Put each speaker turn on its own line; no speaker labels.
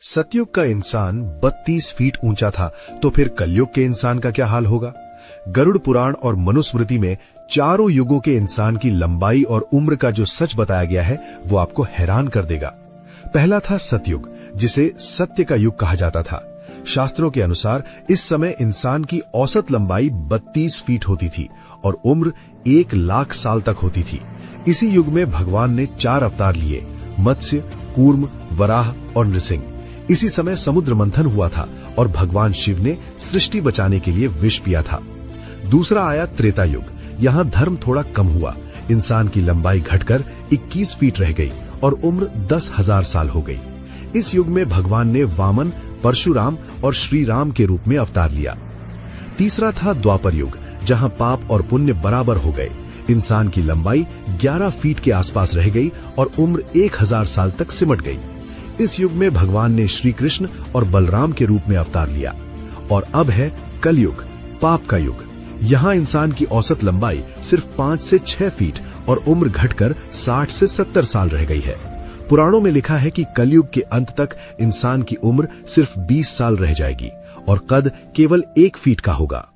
सतयुग का इंसान 32 फीट ऊंचा था, तो फिर कलयुग के इंसान का क्या हाल होगा। गरुड़ पुराण और मनुस्मृति में चारों युगों के इंसान की लंबाई और उम्र का जो सच बताया गया है वो आपको हैरान कर देगा। पहला था सतयुग, जिसे सत्य का युग कहा जाता था। शास्त्रों के अनुसार इस समय इंसान की औसत लंबाई 32 फीट होती थी और उम्र 1,00,000 साल तक होती थी। इसी युग में भगवान ने 4 अवतार लिए, मत्स्य, कूर्म, वराह और नृसिंह। इसी समय समुद्र मंथन हुआ था और भगवान शिव ने सृष्टि बचाने के लिए विष पिया था। दूसरा आया त्रेता युग। यहाँ धर्म थोड़ा कम हुआ, इंसान की लंबाई घटकर 21 फीट रह गई और उम्र 10,000 साल हो गई। इस युग में भगवान ने वामन, परशुराम और श्री राम के रूप में अवतार लिया। तीसरा था द्वापर युग, जहाँ पाप और पुण्य बराबर हो गए। इंसान की लंबाई 11 फीट के आसपास रह गई और उम्र 1000 साल तक सिमट गई। इस युग में भगवान ने श्री कृष्ण और बलराम के रूप में अवतार लिया। और अब है कलयुग, पाप का युग। यहाँ इंसान की औसत लंबाई सिर्फ 5 से 6 फीट और उम्र घटकर 60 से 70 साल रह गई है। पुराणों में लिखा है कि कलयुग के अंत तक इंसान की उम्र सिर्फ 20 साल रह जाएगी और कद केवल 1 फीट का होगा।